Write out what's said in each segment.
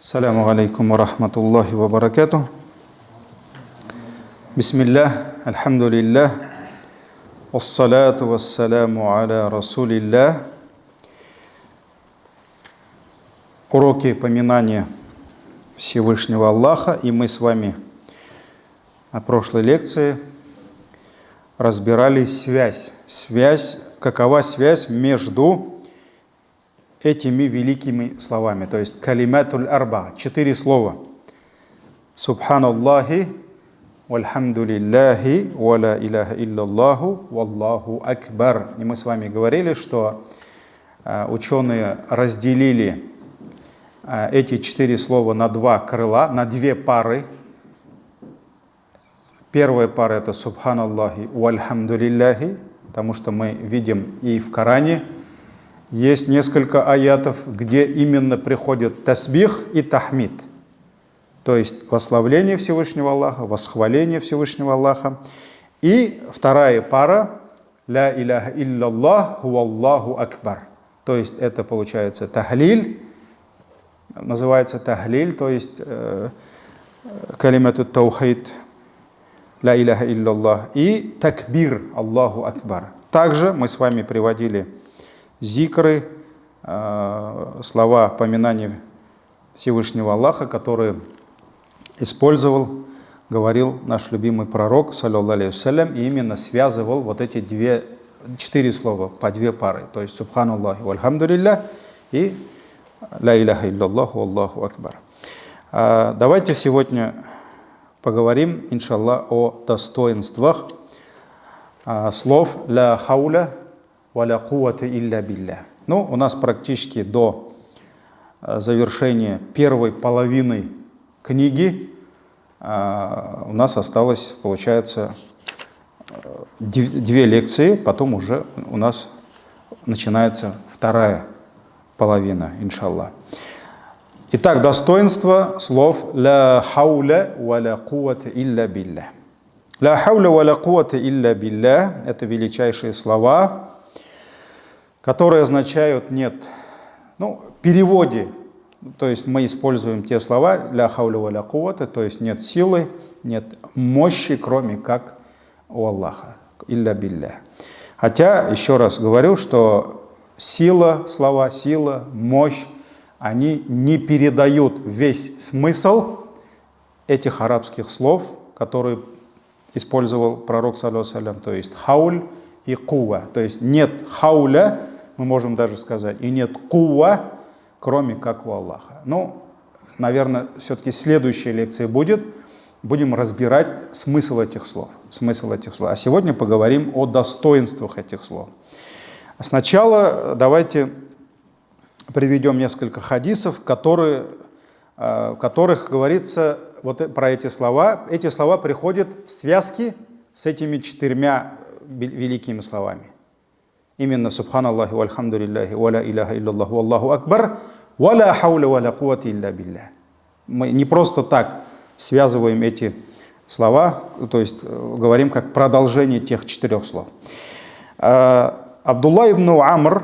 Ассаляму алейкум ва рахматуллахи ва баракатух. Бисмиллах, альхамдулиллах, вассалату вассаляму аля расулиллах. Уроки поминания Всевышнего Аллаха. И мы с вами на прошлой лекции разбирали связь, какова связь между этими великими словами, то есть калиматуль арба, 4 слова. Субханаллахи, вальхамдулиллахи, валя иляха илляллаху, валлаху акбар. И мы с вами говорили, что ученые разделили эти 4 слова на 2 крыла, на 2 пары. Первая пара — это субханаллахи, вальхамдулиллахи, потому что мы видим и в Коране есть несколько аятов, где именно приходит тасбих и тахмид, то есть восславление Всевышнего Аллаха, восхваление Всевышнего Аллаха. И вторая пара ля иляха илляллах валлаху акбар, то есть это получается тахлиль, называется тахлиль, то есть калимату таухид ля иляха илляллах, и такбир Аллаху акбар. Также мы с вами приводили зикры, слова поминания Всевышнего Аллаха, которые использовал, говорил наш любимый пророк, саллаллаху алейхи вассалям, и именно связывал вот эти 4 слова по 2 пары, то есть субханаллахи вальхамдулиллах и ля иляха илляллаху валлаху акбар. Давайте сегодня поговорим, иншаллах, о достоинствах слов ля хауля валя куввата илля билля. Ну, у нас практически до завершения первой половины книги у нас осталось, получается, 2 лекции, потом уже у нас начинается вторая половина, иншаллах. Итак, достоинство слов ля хауля валя куввата илля билля. Ля хауля валя куввата илля билля — это величайшие слова, которые означают нет. Ну, в переводе, то есть мы используем те слова ля хауля валя куввата, то есть нет силы, нет мощи, кроме как у Аллаха, илля билля. Хотя, еще раз говорю, что слова сила, мощь, они не передают весь смысл этих арабских слов, которые использовал пророк, саллаллаху алейхи ва саллям, то есть хауль и кува. То есть нет хауля, мы можем даже сказать, и нет кува, кроме как у Аллаха. Ну, наверное, все-таки следующая лекция будем разбирать смысл этих слов. А сегодня поговорим о достоинствах этих слов. Сначала давайте приведем несколько хадисов, в которых говорится вот про эти слова. Эти слова приходят в связке с этими 4 великими словами. Именно субханаллахи вальхамдулиллахи валя иляха илляллаху валлаху акбар валя хауля валя куввата илля билля. Мы не просто так связываем эти слова, то есть говорим как продолжение тех 4 слов. Абдулла ибн Амр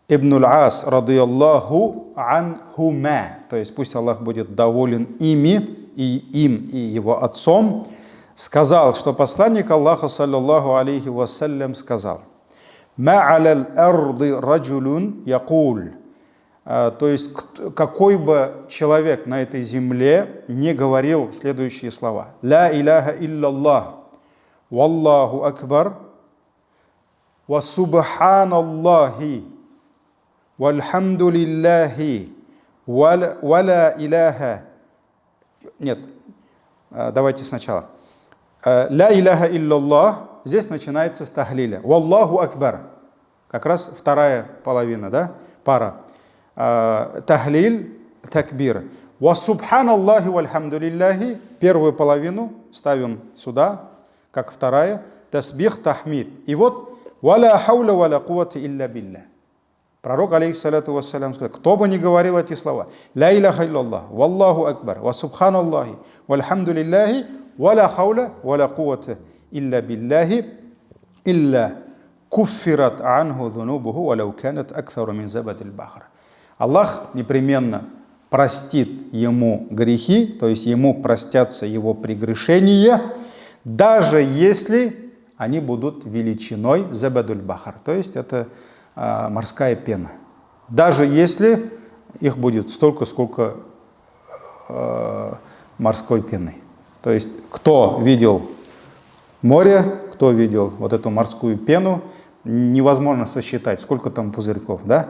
ибн аль-Ас радийаллаху анхума, то есть пусть Аллах будет доволен ими, и его отцом, сказал, что посланник Аллаха, саллаллаху алейхи вассалям, сказал: «Ма аля ар-ды раджулюн якуль», то есть какой бы человек на этой земле не говорил следующие слова: «Ля иляха илляллах, валлаху акбар, ва субханаллахи, вальхамдулиллахи, валя иляха». Нет, давайте сначала. «Ля иляха илляллах», здесь начинается с тахлиля. «Валлаху акбар», как раз вторая половина, да, пара. Тахлиль, такбир. «Ва субханаллахи вальхамдулиллахи», первую половину ставим сюда, как вторая. Тасбих, тахмид. И вот «Валя хауля валя куввата илля билля». Пророк, алейхиссалату вассалям, сказал, кто бы ни говорил эти слова: «Ля иляха илляллах, валлаху акбар, ва субханаллахи, вальхамдулиллахи, валя хауля валя куввата илля биллахи, илля куффират анху зунубуху, валяу канат акθару мин забадил бахр». Аллах непременно простит ему грехи, то есть ему простятся его прегрешения, даже если они будут величиной забадуль бахар, то есть это морская пена. Даже если их будет столько, сколько морской пены. То есть кто видел море, кто видел вот эту морскую пену, невозможно сосчитать, сколько там пузырьков, да?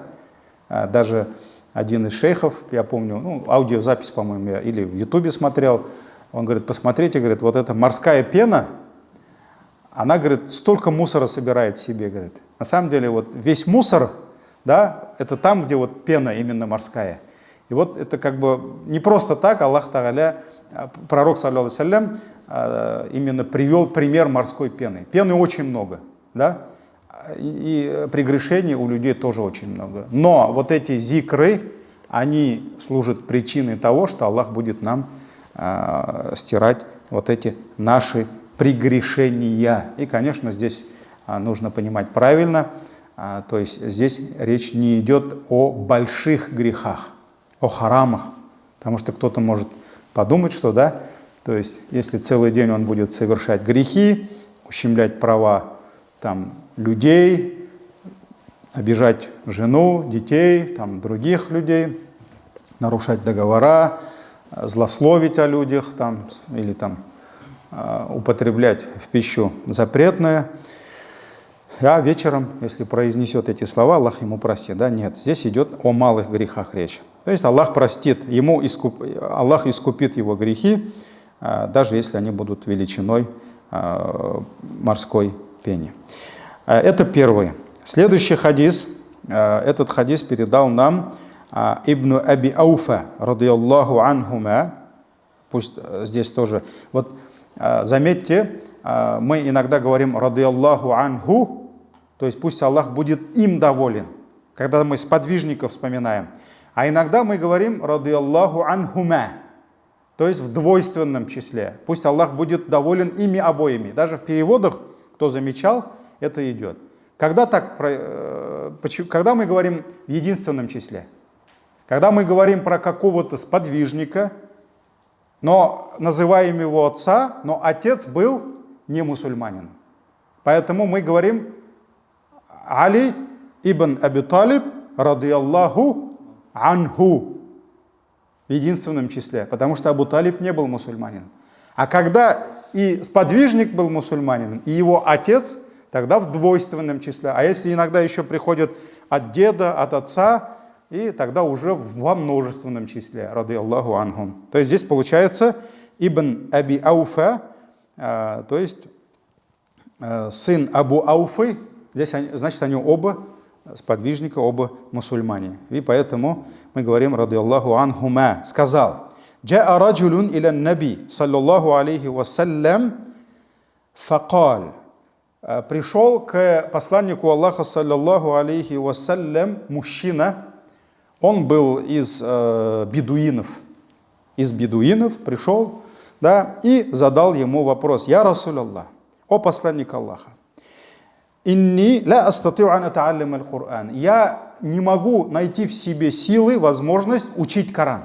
Даже один из шейхов, я помню, ну, аудиозапись, по-моему, я или в Ютубе смотрел, он говорит, посмотрите, говорит, вот эта морская пена, она, говорит, столько мусора собирает в себе, говорит. На самом деле, вот весь мусор, да, это там, где вот пена именно морская. И вот это как бы не просто так, Аллах Тааля, пророк, саллаллаху алейхи саллям, именно привел пример морской пены. Пены очень много, да, и прегрешений у людей тоже очень много. Но вот эти зикры, они служат причиной того, что Аллах будет нам стирать вот эти наши прегрешения. И, конечно, здесь нужно понимать правильно, то есть здесь речь не идет о больших грехах, о харамах, потому что кто-то может подумать, что, да, то есть если целый день он будет совершать грехи, ущемлять права там людей, обижать жену, детей, там, других людей, нарушать договора, злословить о людях там, или там, употреблять в пищу запретное. А вечером, если произнесет эти слова, Аллах ему простит. Да? Нет, здесь идет о малых грехах речь. То есть Аллах простит, Аллах искупит его грехи, даже если они будут величиной морской пени. Это первый. Следующий хадис, этот хадис передал нам Ибн Аби Ауфа, радийаллаху анхума. Пусть здесь тоже. Вот заметьте, мы иногда говорим радийаллаху анху, то есть пусть Аллах будет им доволен, когда мы сподвижников вспоминаем. А иногда мы говорим радийаллаху анхума, то есть в двойственном числе. Пусть Аллах будет доволен ими обоими. Даже в переводах, кто замечал, это идет. Когда мы говорим в единственном числе? Когда мы говорим про какого-то сподвижника, но называем его отца, но отец был не мусульманин. Поэтому мы говорим Али ибн Аби Талиб радийаллаху анху в единственном числе, потому что Абу Талиб не был мусульманином. А когда и сподвижник был мусульманином, и его отец, тогда в двойственном числе. А если иногда еще приходят от деда, от отца, и тогда уже во множественном числе, радийаллаху анхум. То есть здесь получается Ибн Аби Ауфа, то есть сын Абу Ауфы, здесь значит они оба сподвижника, оба мусульмане. И поэтому мы говорим радийаллаху анхума. Сказал: «Джаа раджулун иля наби, саллаллаху алейхи вассалям, факаль». Пришел к посланнику Аллаха, саллаллаху алейхи вассалям, мужчина. Он был из бедуинов. Из бедуинов пришел, да, и задал ему вопрос: «Я Расулаллах, о посланник Аллаха, инни ла астати'у ан ата'аллама аль-Кур'ан». Я не могу найти в себе силы, возможность учить Коран.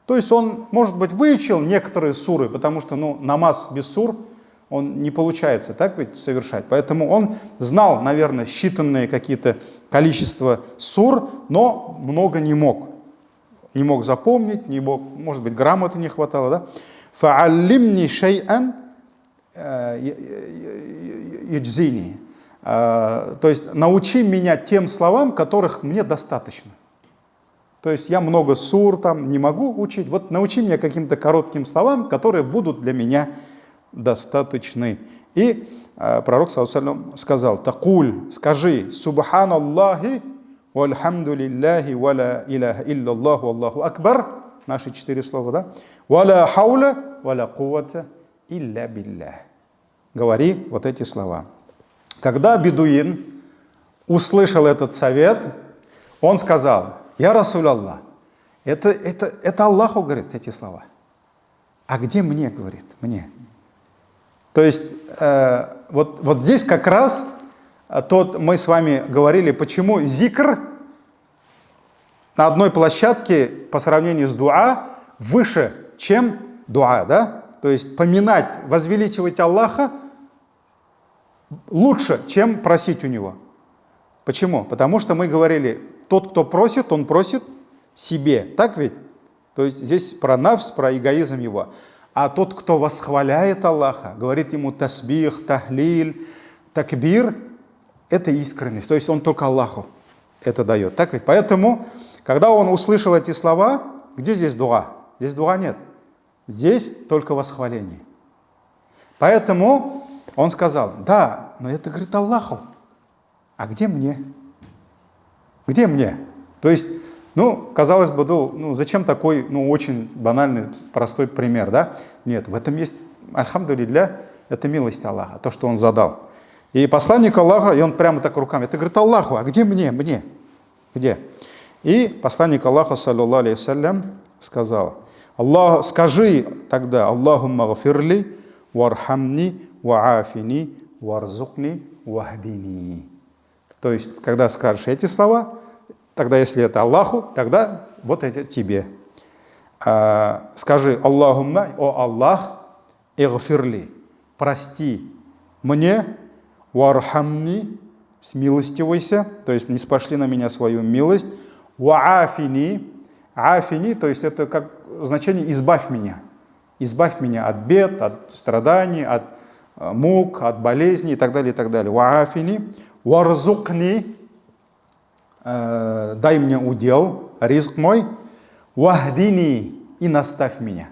То есть он, может быть, выучил некоторые суры, потому что, намаз без сур, он не получается, так ведь, совершать. Поэтому он знал, наверное, считанные какие-то количество сур, но много не мог. Не мог запомнить, не мог, может быть, грамоты не хватало, да? «Фа'аллимни шай'ан яджзини». То есть научи меня тем словам, которых мне достаточно. То есть я много сур там не могу учить, вот научи меня каким-то коротким словам, которые будут для меня достаточны. И пророк саллаллаху алейхи ва саллям сказал: «Такуль, скажи, субханаллахи, вальхамдулиллахи, валя иляха илляллаху, аллаху акбар». Наши 4 слова, да? «Валя хауля, валя куввата, илля биллях». Говори вот эти слова. Когда бедуин услышал этот совет, он сказал: «Я Расулаллах, это Аллаху говорит эти слова. А где мне, говорит, мне?» То есть вот здесь как раз мы с вами говорили, почему зикр на одной площадке по сравнению с дуа выше, чем дуа, да? То есть поминать, возвеличивать Аллаха лучше, чем просить у Него. Почему? Потому что мы говорили, тот, кто просит, он просит себе. Так ведь? То есть здесь про нафс, про эгоизм его. А тот, кто восхваляет Аллаха, говорит ему тасбих, тахлиль, такбир, это искренность. То есть он только Аллаху это дает. Так ведь? Поэтому, когда он услышал эти слова, где здесь дуа? Здесь дуа нет. Здесь только восхваление. Поэтому он сказал, да, но это, говорит, Аллаху. А где мне? Где мне? То есть, казалось бы, зачем такой, очень банальный, простой пример, да? Нет, в этом есть, альхамдулилля, это милость Аллаха, то, что он задал. И посланник Аллаха, и он прямо так руками, это говорит Аллаху, а где мне? Мне? Где? И посланник Аллаха, саллаллаху алейхи вассалям, сказал, Аллах, скажи тогда, Аллахумма гафирли, вархамни, ваафини, варзукни, вахдини. То есть, когда скажешь эти слова, тогда, если это Аллаху, тогда вот это тебе. Скажи Аллахумма, о Аллах, игфирли, прости мне, вархамни, смилостивайся, то есть не спошли на меня свою милость, ваафини, афини, то есть это как значение избавь меня от бед, от страданий, от мук, от болезней и так далее, и так далее. Ваафини, варзукни, дай мне удел, ризк мой, вахдини, и наставь меня.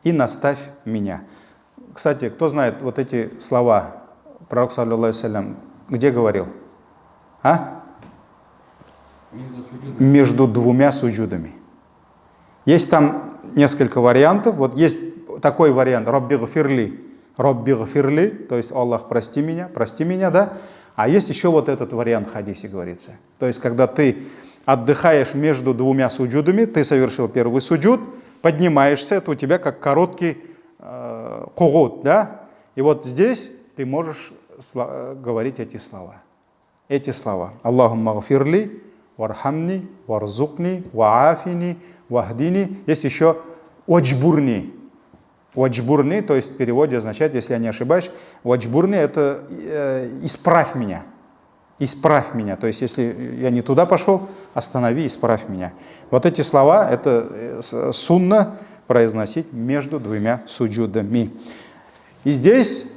И наставь меня. Кстати, кто знает вот эти слова, пророк, саллаллаху алейхи вассалям, где говорил? Между двумя суджудами. Есть там несколько вариантов. Вот есть такой вариант, Робби гфирли, то есть Аллах, прости меня, да? А есть еще вот этот вариант в хадисе говорится. То есть, когда ты отдыхаешь между двумя суджудами, ты совершил первый суджуд, поднимаешься, это у тебя как короткий кугут, да? И вот здесь ты можешь говорить эти слова. Эти слова. Аллахумма гфирли, вархамни, варзукни, ваафини, вахдини. Есть еще ваджбурни. Ваджбурни, то есть в переводе означает, если я не ошибаюсь, ваджбурни — это исправь меня. Исправь меня. То есть если я не туда пошел, останови, исправь меня. Вот эти слова — это сунна произносить между двумя суджудами. И здесь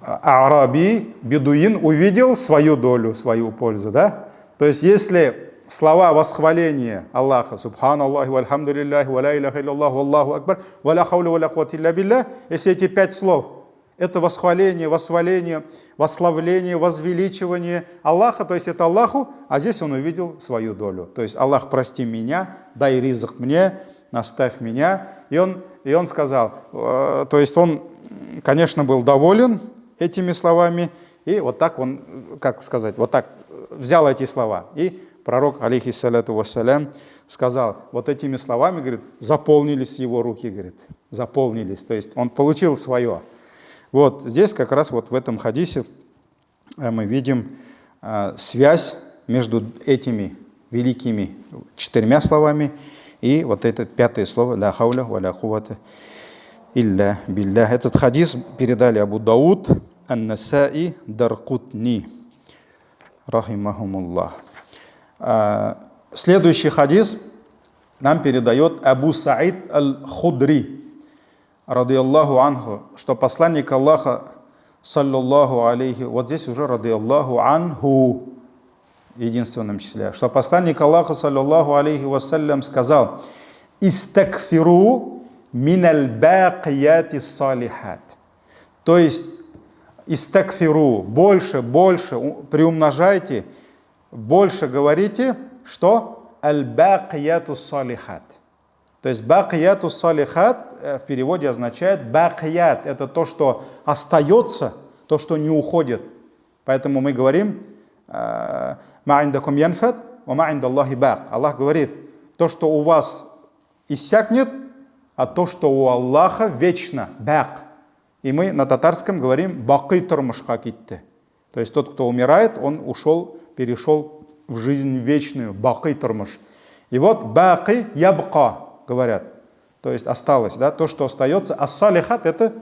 араби, бедуин, увидел свою долю, свою пользу, да? То есть если слова восхваления Аллаха, субханаллахи, вальхамдулиллахи, ва ла иляха илляллаху, аллаху акбар, ва ла хауля ва ла куввата илля билля, если эти 5 слов, это восхваление, восхваление, восславление, возвеличивание Аллаха, то есть это Аллаху, а здесь он увидел свою долю. То есть Аллах, прости меня, дай ризк мне, наставь меня. И он сказал, то есть он, конечно, был доволен этими словами, и вот так он, как сказать, вот так взял эти слова. И пророк, алейхиссалату вассалям, сказал, вот этими словами, говорит, заполнились его руки, говорит, заполнились. То есть он получил свое. Вот здесь как раз вот в этом хадисе мы видим связь между этими великими 4 словами и вот это 5 слово «ля хауля ва ля куввата илля билля». Этот хадис передали Абу Дауд, Ан-Насаи, Даркутни, рахимахумуллах. Следующий хадис нам передает Абу Саид Аль-Худри, радиаллаху анху, что посланник Аллаха, саллаллаху алейхи, вот здесь уже радиаллаху анху, в единственном числе, что посланник Аллаха, саллаллаху алейхи вассалям, сказал: «Истакфиру миналь бакияти салихат». То есть, истакфиру, больше, приумножайте, больше говорите, что аль-бакияту салихат. То есть бакияту салихат в переводе означает бакият. Это то, что остается, то, что не уходит. Поэтому мы говорим ма индакум янфат, ва ма индаллахи бак. Аллах говорит, то, что у вас иссякнет, а то, что у Аллаха вечно, бак. И мы на татарском говорим бакы турмушка китте. То есть тот, кто умирает, он перешел в жизнь вечную, бакы турмуш. И вот баки ябка, говорят. То есть осталось, да, то, что остается. Ас-салихат — это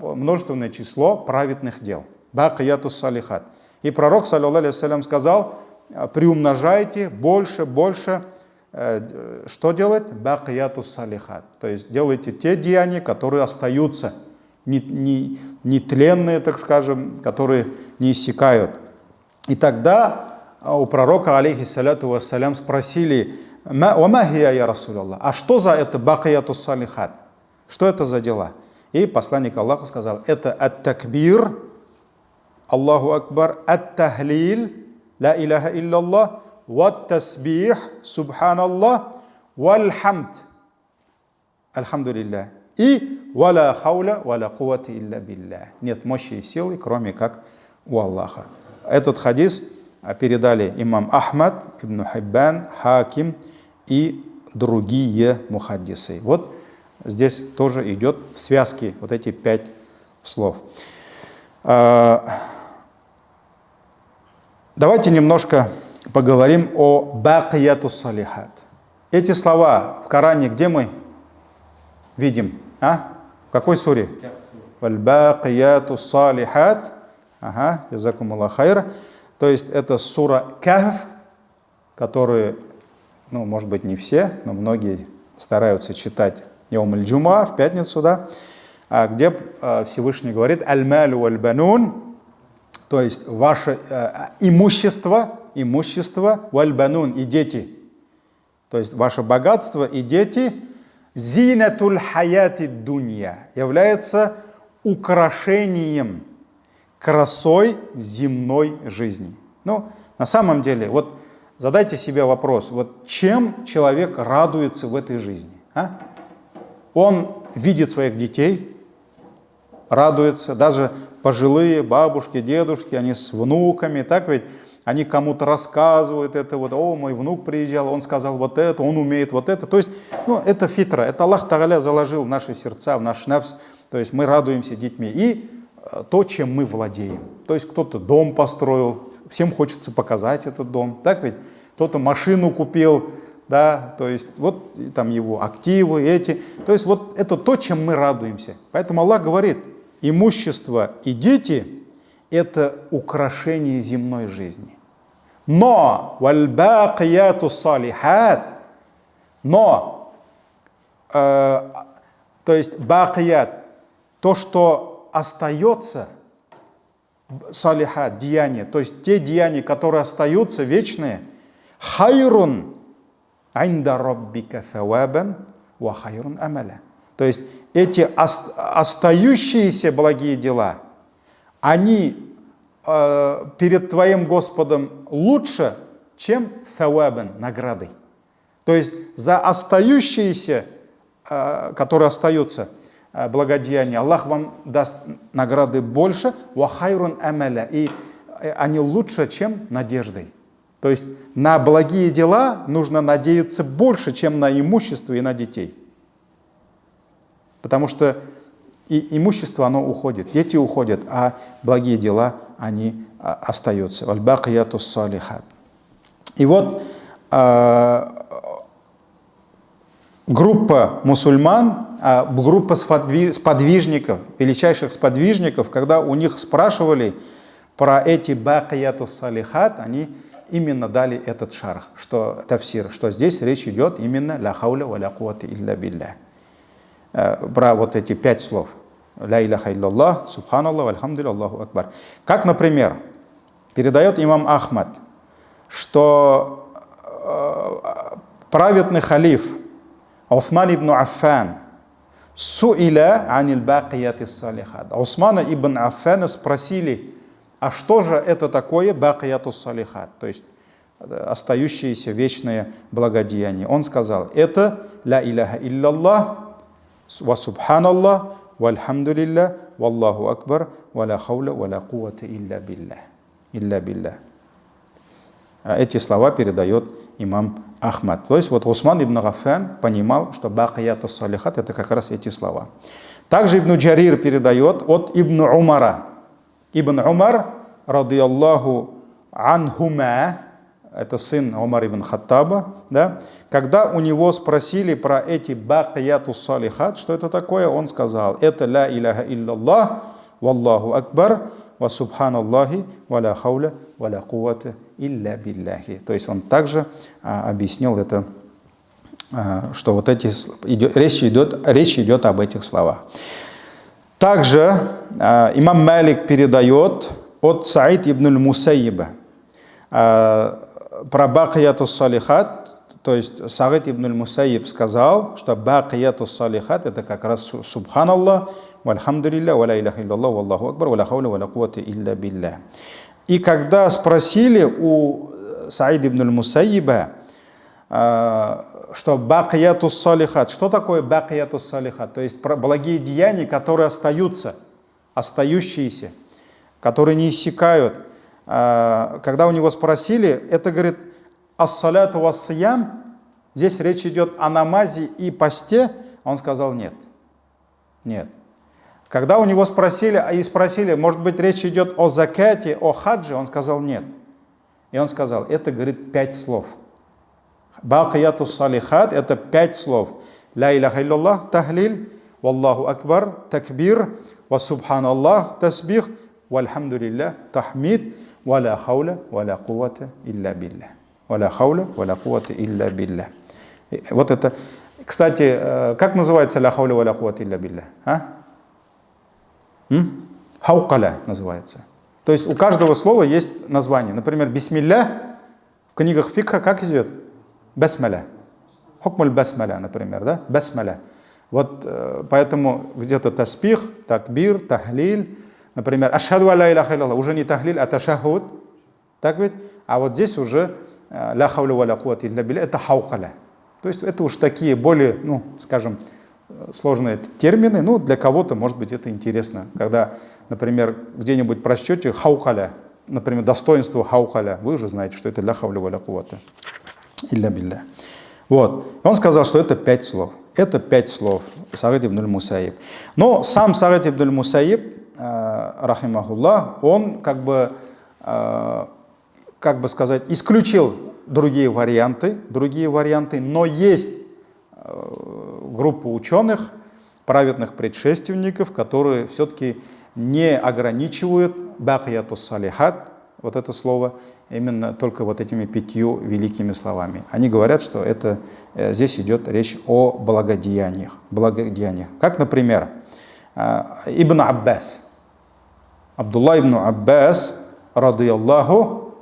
множественное число праведных дел. Бакиятус салихат. И пророк, саллаллаху алейхи вассалям, сказал: приумножайте больше, больше. Что делать? Бакиятус салихат. То есть делайте те деяния, которые остаются, нетленные, так скажем, которые не иссякают. И тогда у пророка, алейхиссаляту вассалям, спросили: «Вамахия, я Расулаллах, а что за это бакиятус салихат? Что это за дела?» И посланник Аллаха сказал: это ат-такбир, Аллаху акбар, ат-тахлил, ла иляха илляллах, ват-тасбих, субханаллах, валь-хамд, альхамдулиллах, и валя хауля, валя кувати илля биллях. Нет мощи и силы, кроме как у Аллаха. Этот хадис передали имам Ахмад, Ибн Хиббан, Хаким и другие мухаддисы. Вот здесь тоже идет в связке вот эти 5 слов. Давайте немножко поговорим о бакиятус салихат. Эти слова в Коране где мы видим? В какой суре? Валь-бакиятус салихат. Ага, язакумуллах хайр. То есть это сура Кахф, которые, может быть, не все, но многие стараются читать Яум аль-Джумуа, в пятницу, да, где Всевышний говорит: «Аль-малю валь-банун», то есть ваше имущество, валь-банун, и дети, то есть ваше богатство и дети, зинатуль хаяти дунья, является украшением, красой земной жизни. На самом деле, вот задайте себе вопрос, вот чем человек радуется в этой жизни? Он видит своих детей, радуется, даже пожилые бабушки, дедушки, они с внуками, так ведь, они кому-то рассказывают это, вот: «О, мой внук приезжал, он сказал вот это, он умеет вот это». То есть, это фитра, это Аллах Тааля заложил в наши сердца, в наш нафс, то есть мы радуемся детьми. И то, чем мы владеем. То есть кто-то дом построил, всем хочется показать этот дом, так ведь? Кто-то машину купил, да, то есть вот там его активы эти. То есть вот это то, чем мы радуемся. Поэтому Аллах говорит: имущество и дети — это украшение земной жизни. Но валь-бакиятус салихат, то есть бакият, то, что остается, салихат, деяния, то есть те деяния, которые остаются, вечные, хайрун инда раббика thawабан ва хайрун амаля. То есть эти остающиеся благие дела, они перед твоим Господом лучше, чем thawабан, наградой. То есть за остающиеся, которые остаются, благодеяния, Аллах вам даст награды больше, вахайрун амаля, и они лучше, чем надеждой. То есть на благие дела нужно надеяться больше, чем на имущество и на детей. Потому что и имущество, оно уходит, дети уходят, а благие дела, они остаются. Валь-бакиятус салихат. И вот группа мусульман, группа сподвижников, величайших сподвижников, когда у них спрашивали про эти бакиятус салихат, они именно дали этот шарх, что тафсир, что здесь речь идет именно ля хауля ва ля куввата илля биллях. Про вот эти 5 слов. Ля иляха илляллах, субханаллах, вальхамдулиллах, Аллаху акбар. Как, например, передает имам Ахмад, что праведный халиф Усман ибн Аффан суиля аниль бакиятис салихат. Усмана ибн Аффана спросили: а что же это такое бакиятус салихат, то есть остающиеся вечные благодеяния? Он сказал: это ля иляха илляллах, ва субханаллах, вальхамдулиллах, валлаху акбар, ва ля хауля, ва ля куввата илля биллях. Эти слова передает имам Ахмад. То есть вот Усман ибн Аффан понимал, что бакиятус салихат — это как раз эти слова. Также Ибн Джарир передает от Ибн Умара. Ибн Умар, радиаллаху анхума, это сын Умар ибн Хаттаба, да, когда у него спросили про эти бакияту салихат, что это такое, он сказал, это ля иляха илляллах, валлаху акбар, ва субханаллахи, ва ля хауля, ва ля куввата илля билляхи. То есть он также объяснил это, что вот эти, речь идет об этих словах. Также имам Малик передает от Саид ибн аль-Мусайиба про бакияту салихат. То есть Саид ибн аль-Мусайиб сказал, что бакияту салихат это как раз субханаллах, вальхамдулилля, ва ля иляха илляллах, валлаху акбар, ва ля хауля, ва ля куввата илля билля. И когда спросили у Саид ибн аль-Мусайиба, что бакияту салихат, что такое бакияту салихат? То есть благие деяния, которые остаются, остающиеся, которые не иссякают. Когда у него спросили, это, говорит, ас-саляту вас-сиям, здесь речь идет о намазе и посте, он сказал нет. Нет. Когда у него спросили, может быть, речь идет о закате, о хаджи, он сказал нет. И он сказал, это, говорит, 5 слов. Бакияту салихат, это 5 слов. Ля иляха илляллах, тахлиль, валлаху акбар, такбир, ва субханаллах, тасбих, вальхамдулилля, тахмид, ва ля хауля, ва ля куввата илля билля. Ва ля хауля, ва ля куввата илля билля. Вот это. Кстати, как называется ля хауля, ва ля куввата илля билля? Хаукаля называется. То есть у каждого слова есть название. Например, бисмилля в книгах фикха как идет? Басмаля. Хукмуль басмаля, например, да? Басмаля. Вот поэтому где-то таспих, такбир, тахлиль. Например, ашхаду ля иляха илляллах. Уже не тахлиль, а ташахуд. Так ведь? А вот здесь уже ля хауля ва ля куввата илля билля. Это хаукаля. То есть это уж такие более, ну, скажем, сложные термины. Ну, для кого-то, может быть, это интересно. Когда, например, где-нибудь прочтете хаукаля, например, достоинство хаукаля, вы уже знаете, что это ля хауля ва ля куввата илля билля. Вот. Он сказал, что это 5 слов. Это 5 слов. Саид ибн аль-Мусайиб. Но сам Саид ибн аль-Мусайиб, рахимахуллах, он как бы сказать, исключил другие варианты, но есть группа ученых, праведных предшественников, которые все-таки не ограничивают бакияту салихат, вот это слово, именно только вот этими 5 великими словами. Они говорят, что это, здесь идет речь о благодеяниях. Как, например, Ибн Аббас. Абдулла ибн Аббас, радиаллаху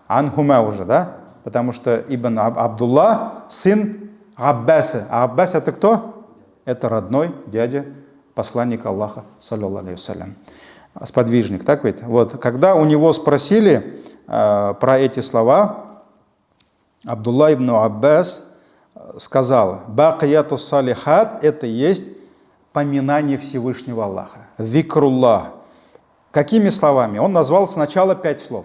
анхума уже, да? Потому что Ибн Абдулла сын Аббаса. А Аббас это кто? Это родной дядя посланника Аллаха, саллаллаху алейхи вассалям. Сподвижник, так ведь? Вот, когда у него спросили про эти слова, Абдулла ибн Аббас сказал, бакияту салихат это есть поминание Всевышнего Аллаха. Викруллах. Какими словами? Он назвал сначала 5 слов.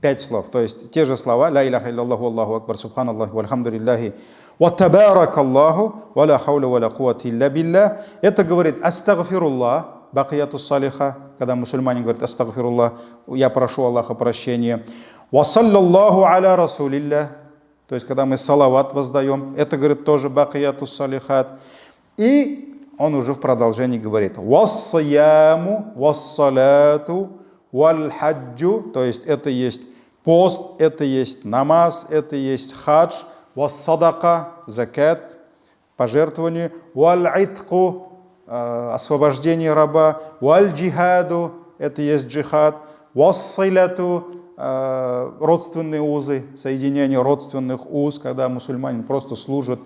5 слов, то есть те же слова, ля иляха илляллаху, аллаху акбар, субханаллахи, вальхамдулиллахи, ва табаракаллаху, ва ля хауля ва ля куввата илля билля. Это говорит астагфируллах, бакияту салиха, когда мусульмане говорят астагфируллах, я прошу Аллаха прощения. Ва саллаллаху аля расулилля, то есть когда мы салават воздаем, это говорит тоже бакияту салихат. И он уже в продолжении говорит вассаяму, вассалату, валь-хаджу, то есть это есть пост, это есть намаз, это есть хадж, вассадака, закат, пожертвование, валь-итку, освобождение раба, валь-джихаду, это есть джихад, вассилату, родственные узы, соединение родственных уз, когда мусульманин просто служит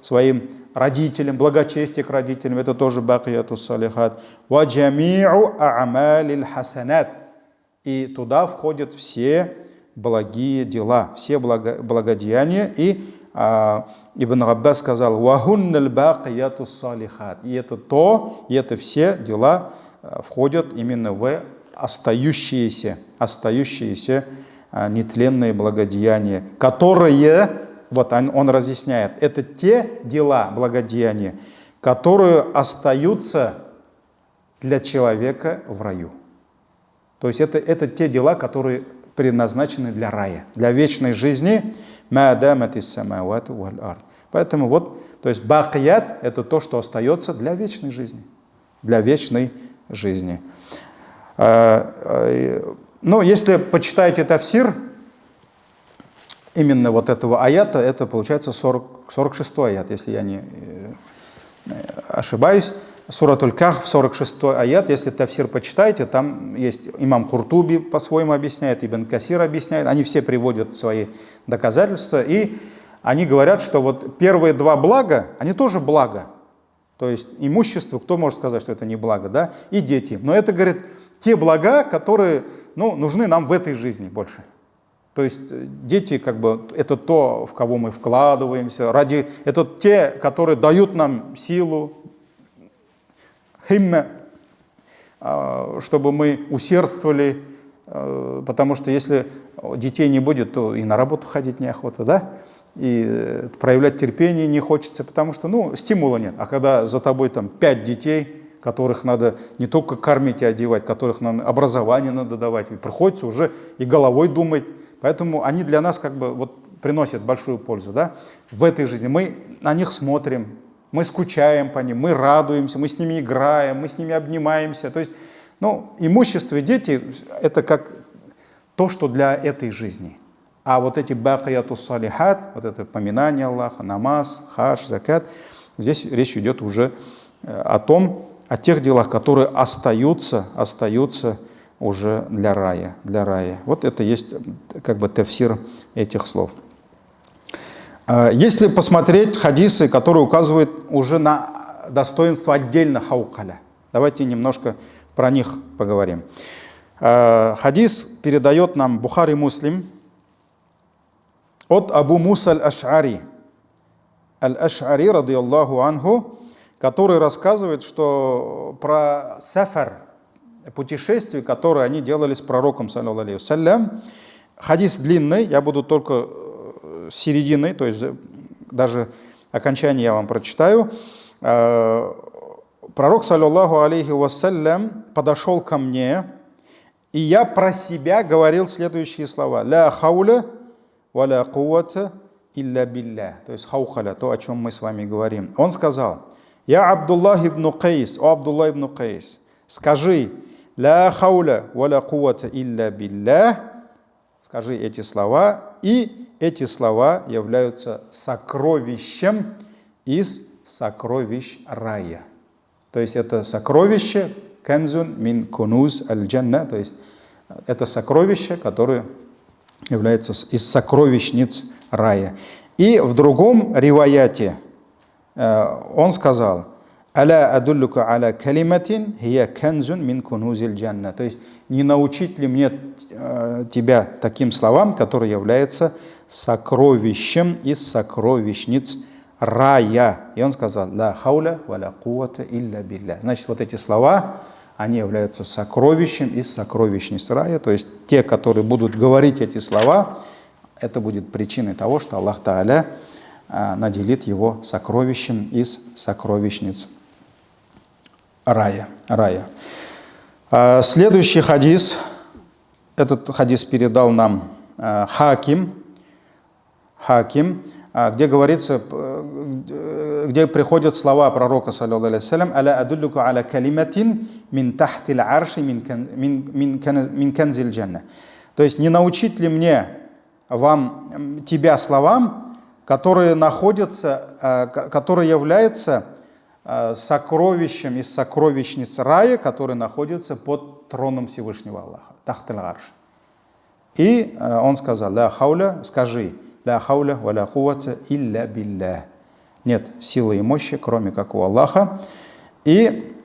своим родителям, благочестие к родителям, это тоже бакияту салихат. Ва джамиу а'малил хасанат. И туда входят все благие дела, все благодеяния. И Ибн Аббас сказал, ва хунналь бакияту салихат. И это все дела входят именно в остающиеся нетленные благодеяния, которые, вот он разъясняет, это те дела, благодеяния, которые остаются для человека в раю. То есть это те дела, которые предназначены для рая, для вечной жизни. Поэтому вот, то есть бакият — это то, что остается для вечной жизни. Для вечной жизни. Ну, если почитаете тафсир именно вот этого аята, это получается 46-й аят, если я не ошибаюсь. Сурат Аль-Кахф, 46-й аят, если тафсир почитаете, там есть имам Куртуби по-своему объясняет, Ибн Касир объясняет, они все приводят свои доказательства, и они говорят, что вот первые два блага, они тоже благо. То есть имущество, кто может сказать, что это не благо, да? И дети. Но это, говорит, те блага, которые, ну, нужны нам в этой жизни больше. То есть дети, как бы, это то, в кого мы вкладываемся, это те, которые дают нам силу, химма, чтобы мы усердствовали, потому что если детей не будет, то и на работу ходить неохота, да? И проявлять терпение не хочется, потому что, ну, стимула нет. А когда за тобой там 5 детей, которых надо не только кормить и одевать, которых нам образование надо давать, и приходится уже и головой думать. Поэтому они для нас как бы вот приносят большую пользу, да? В этой жизни мы на них смотрим, мы скучаем по ним, мы радуемся, мы с ними играем, мы с ними обнимаемся. То есть, ну, имущество и дети — это как то, что для этой жизни. А вот эти бакиятус салихат, вот это поминание Аллаха, намаз, хадж, закат, здесь речь идет уже о тех делах, которые остаются уже для рая. Вот это есть как бы тафсир этих слов. Если посмотреть хадисы, которые указывают уже на достоинство отдельно хаукаля, давайте немножко про них поговорим. Хадис передает нам Бухари Муслим от Абу Муса аль-Аш'ари, радийаллаху анху, который рассказывает, что про сафар, путешествие, которое они делали с пророком, саллаллаху алейхи вассалям. Хадис длинный, я буду только середины, то есть даже окончание я вам прочитаю. Пророк, саллаллаху алейхи вассалям, подошел ко мне, и я про себя говорил следующие слова: «Ля хауля ва ля куввата илля билля». То есть хаукаля, то, о чем мы с вами говорим. Он сказал: «Я Абдуллах ибн Кайс, о Абдуллах ибн Кайс, скажи: ля хауля ва ля куввата илля билля». Скажи эти слова, и эти слова являются сокровищем из сокровищ рая. То есть это сокровище, канзун мин кунуз аль-джанна, то есть это сокровище, которое является из сокровищниц рая. И в другом риваяте он сказал: «Аля адуллука аля калиматин хия канзун мин кунузил джанна». То есть не научить ли мне тебя таким словам, которые являются сокровищем из сокровищниц рая. И он сказал: «Ла хауля ва ла куввата илля билля». Значит, вот эти слова, они являются сокровищем из сокровищниц рая. То есть те, которые будут говорить эти слова, это будет причиной того, что Аллах Тааля наделит его сокровищем из сокровищниц рая. Следующий хадис, этот хадис передал нам Хаким, где говорится, где приходят слова пророка, саллаллаху алейхи вассалям: «Аля адуллука аля калиматин мин тахтил арши мин канзил джанна». То есть не научить ли мне тебя словам, которые находятся, которые являются сокровищем из сокровищниц рая, которые находятся под троном Всевышнего Аллаха, тахтил арш. И он сказал: «Ля хауля», скажи: «Ля хауля ва ля куввата илля билля». Нет силы и мощи, кроме как у Аллаха. И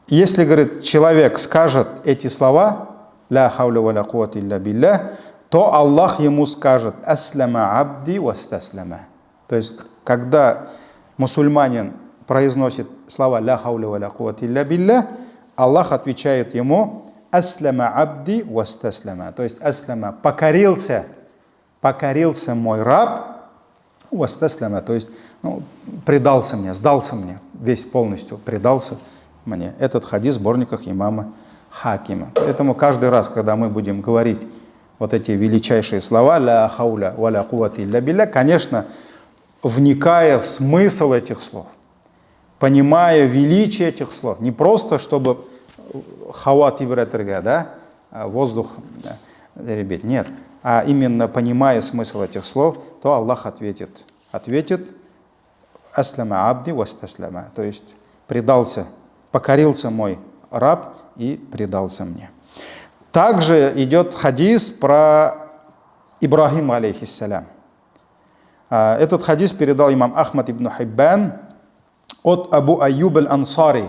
если, говорит, человек скажет эти слова: «Ля хауля ва ля куввата илля билля», то Аллах ему скажет: «Аслама абди вастаслама». То есть, когда мусульманин произносит слова «Ля хауля ва ля куввата илля билля», Аллах отвечает ему: «Аслама абди вастаслама». То есть аслама — покорился мой раб, вастаслама, то есть предался мне, сдался мне, весь полностью предался мне. Этот хадис в сборниках имама Хакима. Поэтому каждый раз, когда мы будем говорить вот эти величайшие слова «ля хауля ва ля куввата илля билля», конечно, вникая в смысл этих слов, понимая величие этих слов, не просто чтобы хауа тибратерга, да, воздух ребят, нет, а именно понимая смысл этих слов, то Аллах ответит «Аслама абди вастаслама», то есть предался, покорился мой раб и предался мне. Также идет хадис про Ибрахима, алейхиссалям. Этот хадис передал имам Ахмад ибн Хиббан от Абу Айюб аль-Ансари,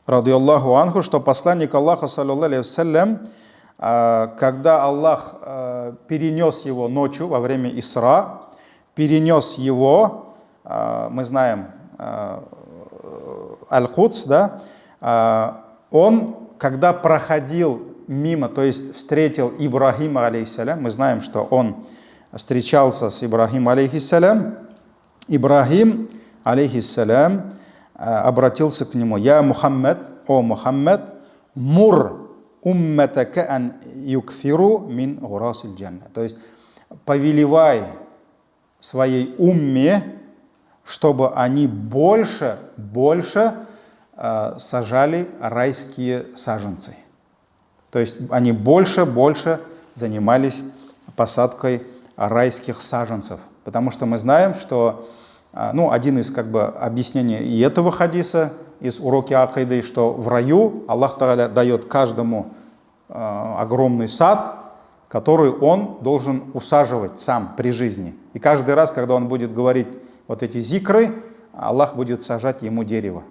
радиаллаху анху, что посланник Аллаха, саллаллаху алейхи вассалям, когда Аллах перенес его ночью во время Исра, перенес его, мы знаем, Аль-Кудс, да, он, когда проходил мимо, то есть встретил Ибрахима, алейхиссалям, мы знаем, что он встречался с Ибрахимом, алейхиссалям, Ибрахим, алейхиссалям, обратился к нему: «Я Мухаммад, о Мухаммад, мур умматака ан юкфиру мин гурасиль джанна». То есть повелевай своей умме, чтобы они больше сажали райские саженцы. То есть они больше занимались посадкой райских саженцев. Потому что мы знаем, что один из объяснений и этого хадиса, из уроки акиды, что в раю Аллах Тааля дает каждому огромный сад, который он должен усаживать сам при жизни. И каждый раз, когда он будет говорить вот эти зикры, Аллах будет сажать ему дерево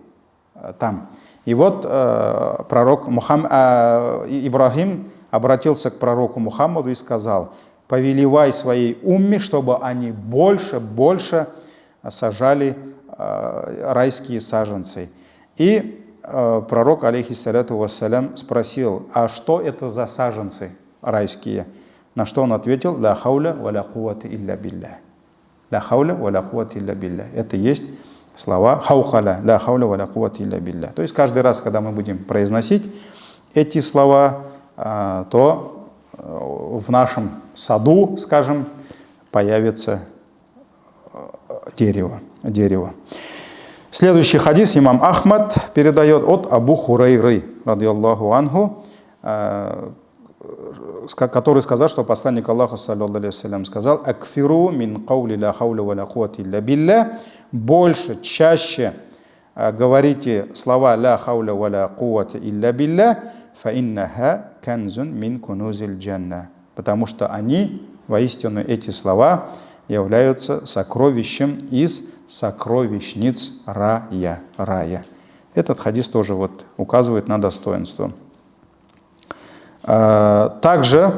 там. И вот пророк Ибрахим обратился к пророку Мухаммаду и сказал: повелевай своей умме, чтобы они больше сажали райские саженцы. И пророк, алейхиссаляту вассалям, спросил: а что это за саженцы райские? На что он ответил: ля хауля ва ля куввата илля билля. Ля хауля ва ля куввата илля билля. Это есть слова хаукаля, ля хауля ва ля куввата илля билля. То есть каждый раз, когда мы будем произносить эти слова, то в нашем саду, скажем, появится дерево. Следующий хадис имам Ахмад передает от Абу Хурайры, радиаллаху анху, который сказал, что посланник Аллаха, саллаллаху алейхи вассалям, сказал: «Акфиру мин каули ля хауля ва ля куввата илля билля». Больше, чаще говорите слова ля хауля ва ля куввата илля билля, фа иннаха канзун мин кунузиль джанна. Потому что они, воистину, эти слова являются сокровищем из сокровищниц рая. Этот хадис тоже указывает на достоинство. Также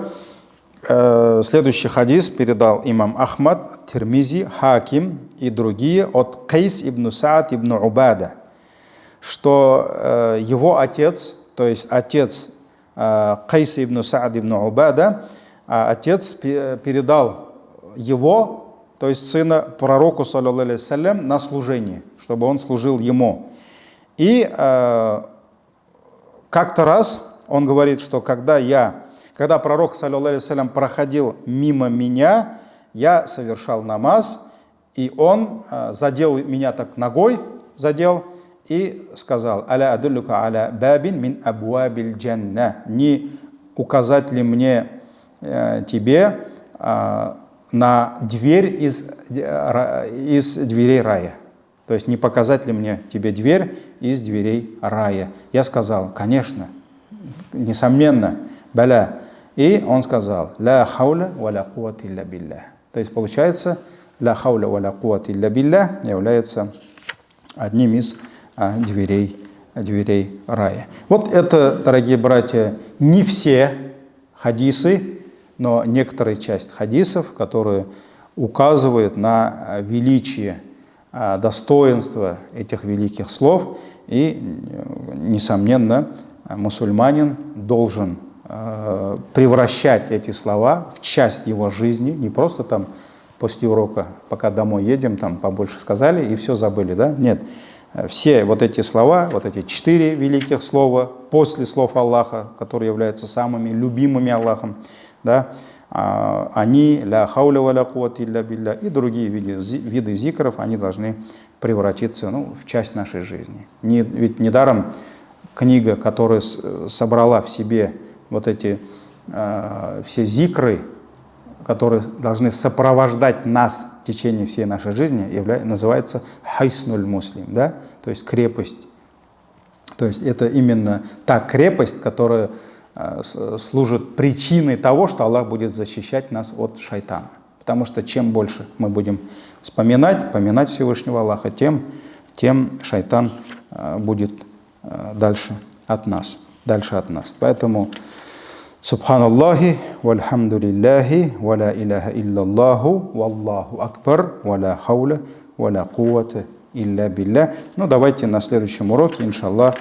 следующий хадис передал имам Ахмад, Тирмизи, Хаким и другие от Кайс ибн Саад ибн Убада, что его отец, то есть отец Кайс ибн Саад ибн Убада, отец передал его, то есть сына, пророку, саллаллаху алейхи вассалям, на служение, чтобы он служил ему. И как-то раз он говорит, что когда пророк, саллаллаху алейхи вассалям, проходил мимо меня, я совершал намаз, и он задел меня так ногой, и сказал: «Аля адуллюка аля бабин мин абуабиль джанна». Не указать ли мне тебе на дверь из дверей рая? То есть не показать ли мне тебе дверь из дверей рая? Я сказал: конечно, несомненно, баля. И он сказал: ля хауля ва ля куввата илля билля. То есть получается, ля хауля ва ля куввата илля билля является одним из дверей рая. Вот это, дорогие братья, не все хадисы, но некоторая часть хадисов, которые указывают на величие, достоинство этих великих слов. И, несомненно, мусульманин должен превращать эти слова в часть его жизни, не просто там после урока, пока домой едем, там побольше сказали и все забыли, да? Нет. Все вот эти слова, вот эти 4 великих слова после слов Аллаха, которые являются самыми любимыми Аллахом, да, они ля хауля ва ля куввата илля билля и другие виды зикров, они должны превратиться в часть нашей жизни. Ведь недаром книга, которая собрала в себе вот эти все зикры, которые должны сопровождать нас в течение всей нашей жизни, называется хайснуль муслим, да? То есть крепость. То есть это именно та крепость, которая служит причиной того, что Аллах будет защищать нас от шайтана. Потому что чем больше мы будем поминать Всевышнего Аллаха, тем шайтан будет дальше от нас. Поэтому Субханаллахи, вальхамдулиллахи, ва ля иляха илляллаху, валлаху акбар, ва ля хауля, ва ля куввата илля билля. Давайте на следующем уроке, иншаллах,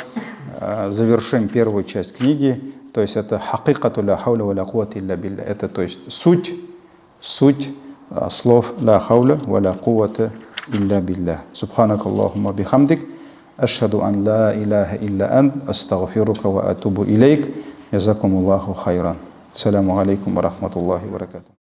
завершим первую часть книги. То есть это хакикату ля хауля, ва ля куввата илля билля. Это то есть суть слов ля хауля, ва ля куввата илля билля. Субханакаллахумма бихамдик. Ашхаду ан ла иляха илля ант, астагфирука ва атубу илейк. Джазакумуллаху хайран. Ассаламу алейкум ва рахматуллахи ва баракатух.